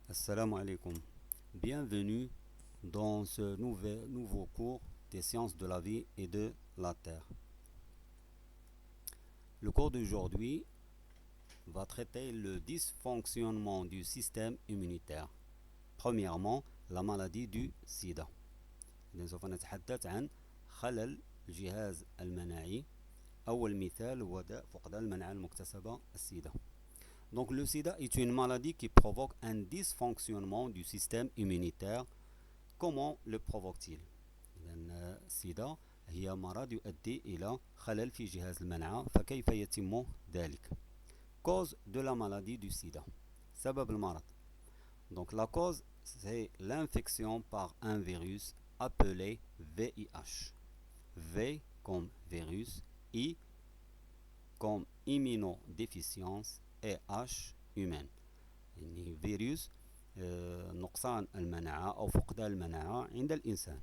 Assalamu alaikum. Bienvenue dans ce nouveau cours des sciences de la vie et de la Terre. Le cours d'aujourd'hui va traiter le dysfonctionnement du système immunitaire. Premièrement, la maladie du sida. سوف نتحدث عن خلل الجهاز المناعي. أول مثال هو فقدان المناعة المكتسبة السيدا. Donc le sida est une maladie qui provoque un dysfonctionnement du système immunitaire. Comment le provoque-t-il؟ لأن السيدا هي مرض يؤدي إلى خلل في جهاز المناعة، فكيف يتم ذلك؟ Cause de la maladie du sida. سبب المرض. Donc la cause c'est l'infection par un virus appelé VIH. V comme virus, I comme immunodéficience et H humaine. يعني فيروس نقصان المناعة أو فقدان المناعة عند الإنسان.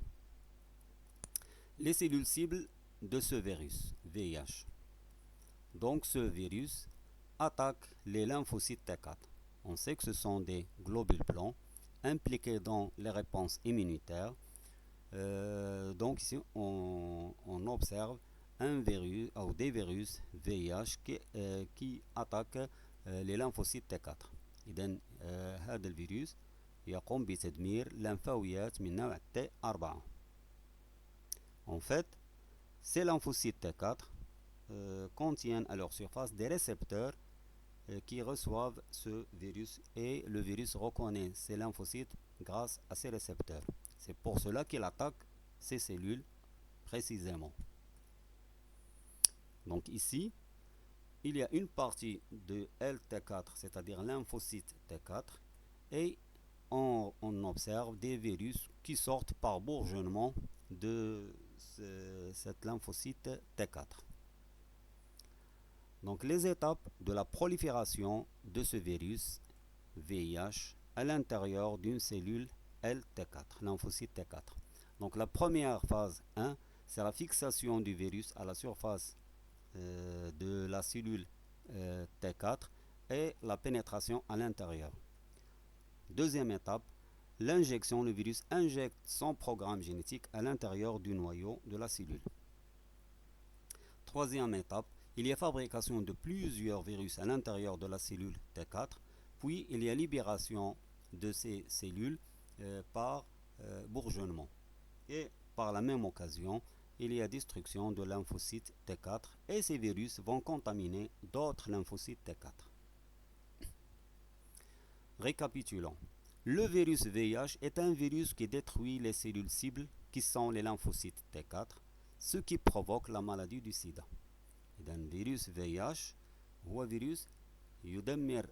Les cellules cibles de ce virus VIH. Donc ce virus attaque les lymphocytes T4. On sait que ce sont des globules blancs impliqués dans les réponses immunitaires. Donc ici on observe un virus ou des virus VIH qui attaquent les lymphocytes T4. إذن هذا الفيروس يقوم بتدمير لمفاويات من نوع T4. En fait, ces lymphocytes T4 contiennent à leur surface des récepteurs qui reçoivent ce virus et le virus reconnaît ces lymphocytes grâce à ces récepteurs. C'est pour cela qu'il attaque ces cellules précisément. Donc ici, il y a une partie de LT4, c'est-à-dire lymphocyte T4, et on observe des virus qui sortent par bourgeonnement de cette lymphocyte T4. Donc les étapes de la prolifération de ce virus VIH à l'intérieur d'une cellule LT4, lymphocyte T4. Donc la première phase 1, c'est la fixation du virus à la surface de la cellule T4 et la pénétration à l'intérieur. Deuxième étape, l'injection, le virus injecte son programme génétique à l'intérieur du noyau de la cellule. Troisième étape, il y a fabrication de plusieurs virus à l'intérieur de la cellule T4, puis il y a libération de ces cellules par bourgeonnement. Et par la même occasion, il y a destruction de lymphocytes T4 et ces virus vont contaminer d'autres lymphocytes T4. Récapitulons. Le virus VIH est un virus qui détruit les cellules cibles qui sont les lymphocytes T4, ce qui provoque la maladie du sida. إذن فيروس VIH هو فيروس يدمر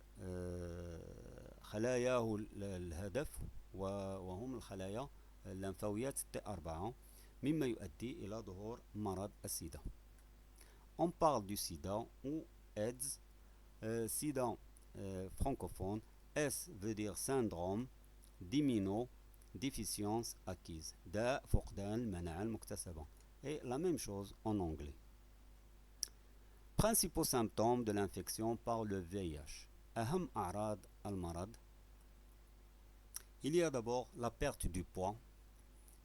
خلاياه الهدف وهم الخلايا اللمفاويات T4 مما يؤدي إلى ظهور مرض السيدا. On parle du sida ou AIDS, sida francophone, S veut dire syndrome d'immunodéficience acquise, داء فقدان المناعة المكتسبة. Et la même chose en anglais. Principaux symptômes de l'infection par le VIH. أهم أعراض المرض. Il y a d'abord la perte du poids,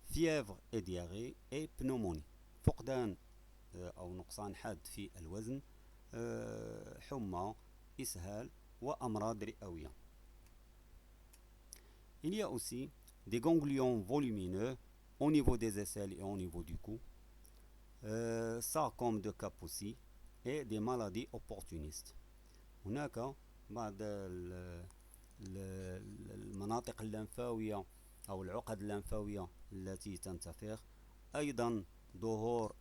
fièvre et diarrhée et pneumonie. فقدان أو نقصان حاد في الوزن، حمى، إسهال وأمراض رئوية. Il y a aussi des ganglions volumineux au niveau des aisselles et au niveau du cou, sarcome de Kaposi et des maladies opportunistes. هناك بعض المناطق اللمفاوية أو العقد اللمفاوية التي تنتفخ، أيضا ظهور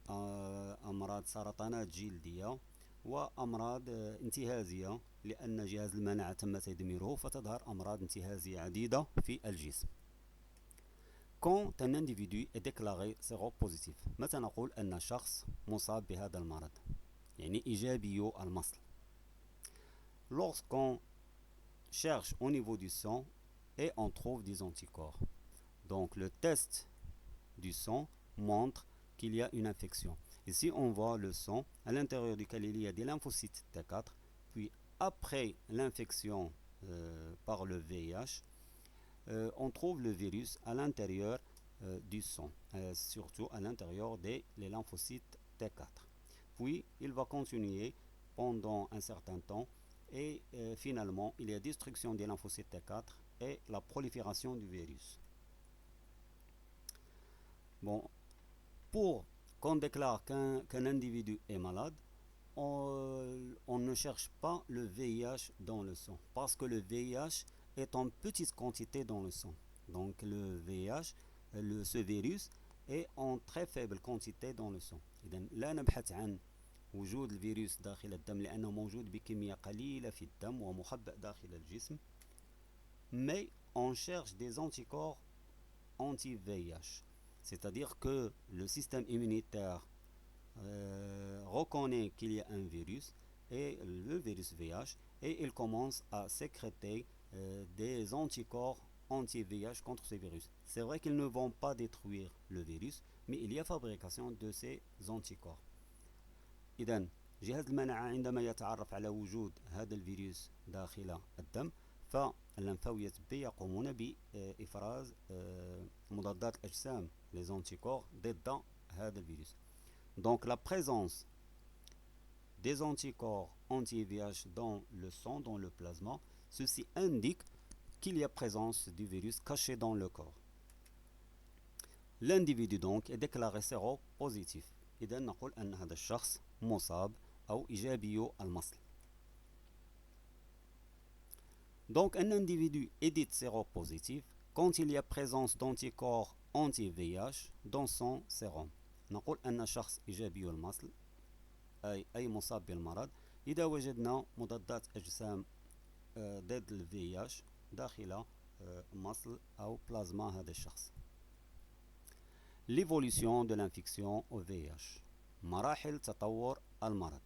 أمراض سرطانات جلدية وأمراض انتهازية لأن جهاز المناعة تم تدميره فتظهر أمراض انتهازية عديدة في الجسم. Quand un individu est déclaré séropositif، متى نقول أن شخص مصاب بهذا المرض؟ يعني إيجابي المصل. Lorsqu'on cherche au niveau du sang et on trouve des anticorps. Donc le test du sang montre qu'il y a une infection. Ici on voit le sang à l'intérieur duquel il y a des lymphocytes T4, puis après l'infection par le VIH, on trouve le virus à l'intérieur du sang, surtout à l'intérieur des lymphocytes T4. Puis il va continuer pendant un certain temps et finalement il y a destruction des lymphocytes T4 et la prolifération du virus. Bon, pour qu'on déclare qu'un individu est malade, on ne cherche pas le VIH dans le sang parce que le VIH est en petite quantité dans le sang. Donc le VIH, ce virus, est en très faible quantité dans le sang. إذا لا نبحث عن وجود الفيروس داخل الدم لأنه موجود بكمية قليلة في الدم ومخبأ داخل الجسم. Mais on cherche des anticorps anti-VIH. C'est-à-dire que le système immunitaire reconnaît qu'il y a un virus, et le virus VIH, et il commence à sécréter des anticorps anti-VIH contre ces virus. C'est vrai qu'ils ne vont pas détruire le virus, mais il y a fabrication de ces anticorps. إذن جهاز المناعة عندما يتعرف على وجود هذا الفيروس داخل الدم فاللمفاويات B يقومون بإفراز مضادات الأجسام les anticorps ضد هذا الفيروس. Donc la présence des anticorps anti-VIH dans le sang, dans le plasma, ceci indique qu'il y a présence du virus caché dans le corps. L'individu donc est déclaré séropositif. إذا نقول أن هذا الشخص مصاب أو إيجابي المصل. Donc un individu est dit séropositif quand il y a présence d'anticorps anti-VIH dans son sérum. نقول أن شخص إيجابي المصل أي مصاب بالمرض إذا وجدنا مضادات أجسام ضد ال VIH داخل مصل أو بلازما هذا الشخص. L'évolution de l'infection au VIH. مراحل تطور المرض.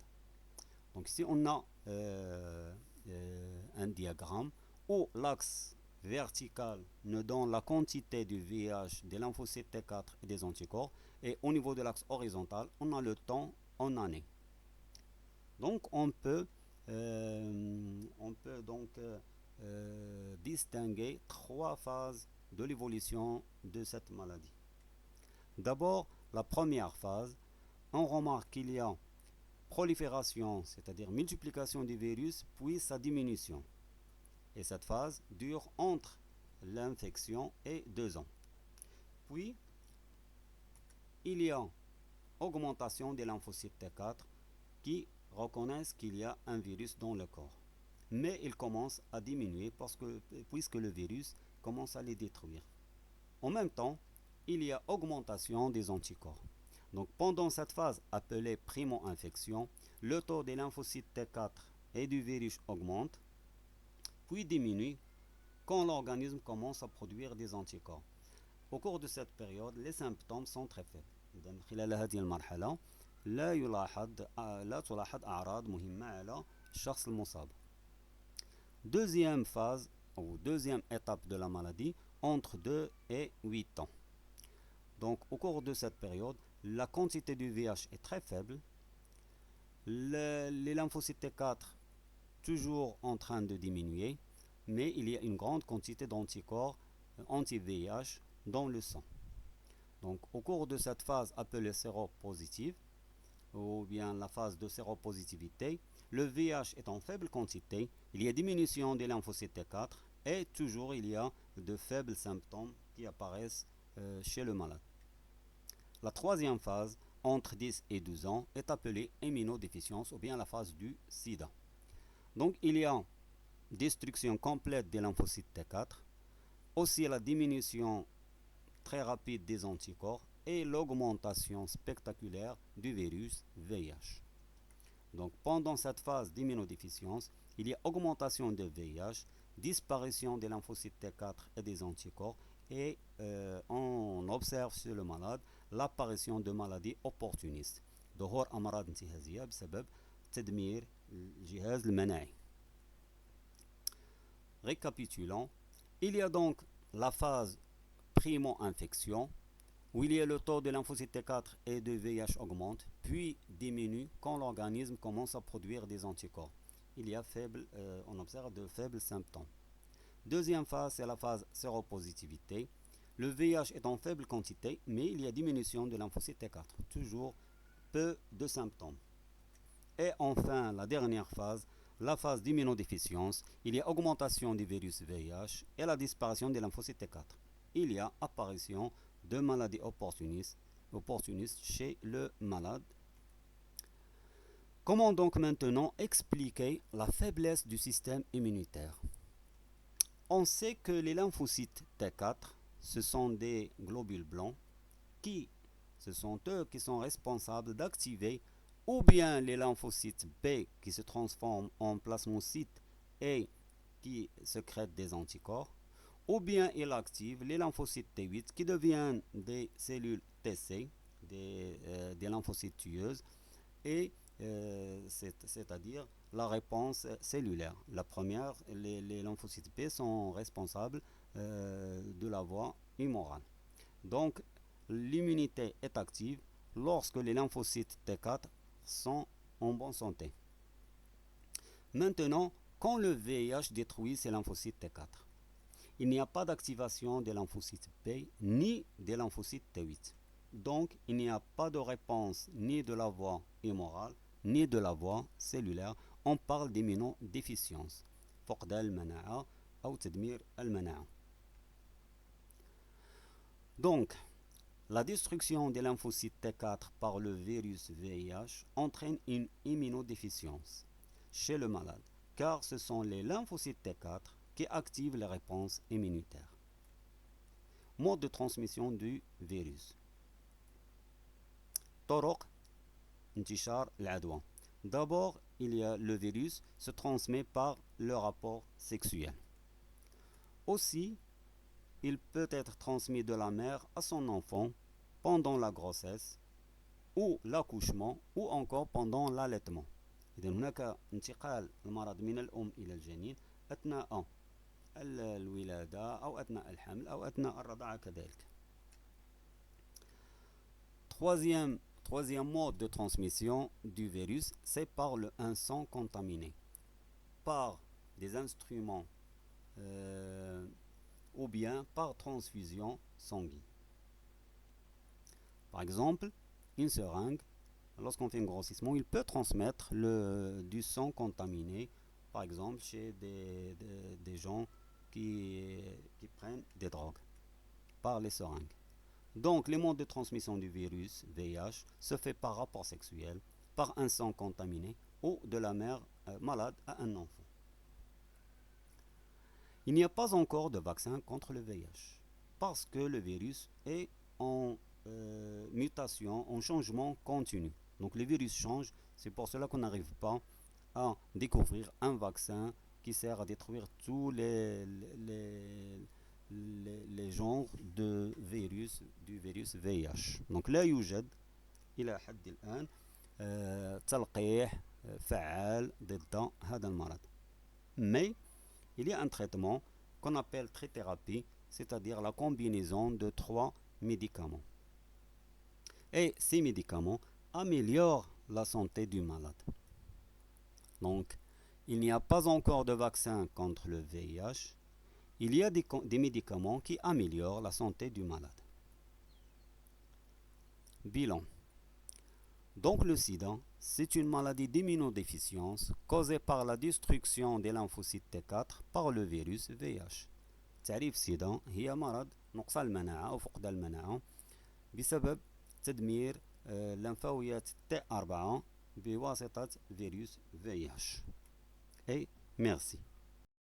Donc ici on a un diagramme où l'axe vertical nous donne la quantité du VIH, des lymphocytes T4 et des anticorps, et au niveau de l'axe horizontal on a le temps en année. Donc on peut donc distinguer trois phases de l'évolution de cette maladie. D'abord, la première phase, on remarque qu'il y a prolifération, c'est-à-dire multiplication du virus, puis sa diminution. Et cette phase dure entre l'infection et 2 ans. Puis, il y a augmentation des lymphocytes T4 qui reconnaissent qu'il y a un virus dans le corps. Mais il commence à diminuer puisque le virus commence à les détruire. En même temps, il y a augmentation des anticorps. Donc pendant cette phase appelée primo-infection, le taux des lymphocytes T4 et du virus augmente, puis diminue quand l'organisme commence à produire des anticorps. Au cours de cette période, les symptômes sont très faibles. خلال هذه المرحلة لا تلاحظ أعراض مهمة على الشخص المصاب. Deuxième phase ou deuxième étape de la maladie, entre 2 et 8 ans. Donc au cours de cette période, la quantité du VIH est très faible. Les lymphocytes T4 toujours en train de diminuer, mais il y a une grande quantité d'anticorps anti-VIH dans le sang. Donc au cours de cette phase appelée séropositive, ou bien la phase de séropositivité, le VIH est en faible quantité, il y a diminution des lymphocytes T4 et toujours il y a de faibles symptômes qui apparaissent chez le malade. La troisième phase, entre 10 et 12 ans, est appelée immunodéficience ou bien la phase du sida. Donc il y a destruction complète des lymphocytes T4, aussi la diminution très rapide des anticorps et l'augmentation spectaculaire du virus VIH. Donc pendant cette phase d'immunodéficience, il y a augmentation de VIH, disparition des lymphocytes T4 et des anticorps, et on observe chez le malade l'apparition de maladies opportunistes. ظهور أمراض انتهازية بسبب تدمير الجهاز المناعي. Récapitulons, il y a donc la phase primo-infection, où il y a le taux de lymphocytes T4 et de VIH augmente, puis diminue quand l'organisme commence à produire des anticorps. On observe de faibles symptômes. Deuxième phase, c'est la phase séropositivité. Le VIH est en faible quantité, mais il y a diminution de lymphocyte T4. Toujours peu de symptômes. Et enfin, la dernière phase, la phase d'immunodéficience. Il y a augmentation du virus VIH et la disparition des lymphocytes T4. Il y a apparition de maladies opportunistes chez le malade. Comment donc maintenant expliquer la faiblesse du système immunitaire? On sait que les lymphocytes T4, ce sont des globules blancs ce sont eux qui sont responsables d'activer ou bien les lymphocytes B qui se transforment en plasmocytes et qui sécrètent des anticorps, ou bien il active les lymphocytes T8 qui deviennent des cellules TC, des lymphocytes tueuses, et c'est-à-dire la réponse cellulaire. La première, les lymphocytes B sont responsables de la voie humorale. Donc, l'immunité est active lorsque les lymphocytes T4 sont en bonne santé. Maintenant, quand le VIH détruit ces lymphocytes T4, il n'y a pas d'activation des lymphocytes B ni des lymphocytes T8. Donc, il n'y a pas de réponse ni de la voie humorale ni de la voie cellulaire. On parle d'immunodéficience. فقد المناعة أو تدمير المناعة. Donc, la destruction des lymphocytes T4 par le virus VIH entraîne une immunodéficience chez le malade, car ce sont les lymphocytes T4 qui activent les réponses immunitaires. Mode de transmission du virus. طرق انتشار العدوى. D'abord, il y a le virus se transmet par le rapport sexuel. Aussi, il peut être transmis de la mère à son enfant pendant la grossesse ou l'accouchement ou encore pendant l'allaitement. إذا هناك انتقال المرض من الأم إلى الجنين أثناء الولادة أو أثناء الحمل أو أثناء الرضاعة كذلك. Troisième mode de transmission du virus, c'est par un sang contaminé, par des instruments ou bien par transfusion sanguine. Par exemple, une seringue, lorsqu'on fait un grossissement, il peut transmettre du sang contaminé, par exemple chez des gens qui prennent des drogues par les seringues. Donc, les modes de transmission du virus VIH se fait par rapport sexuel, par un sang contaminé ou de la mère malade à un enfant. Il n'y a pas encore de vaccin contre le VIH parce que le virus est en mutation, en changement continu. Donc le virus change, c'est pour cela qu'on n'arrive pas à découvrir un vaccin qui sert à détruire tous les genres de virus du virus VIH. Donc لا يوجد إلى حد الآن تلقيح فعال ضد هذا المرض. Mais il y a un traitement qu'on appelle trithérapie, c'est-à-dire la combinaison de 3 médicaments. Et ces médicaments améliorent la santé du malade. Donc, il n'y a pas encore de vaccin contre le VIH. Il y a des médicaments qui améliorent la santé du malade. Bilan. Donc le sida, c'est une maladie d'immunodéficience causée par la destruction des lymphocytes T4 par le virus VIH. تعريف السيدا هي مرض نقص المناعة أو فقد المناعة بسبب تدمير لمفاويات T4 بواسطة فيروس VIH. Et merci.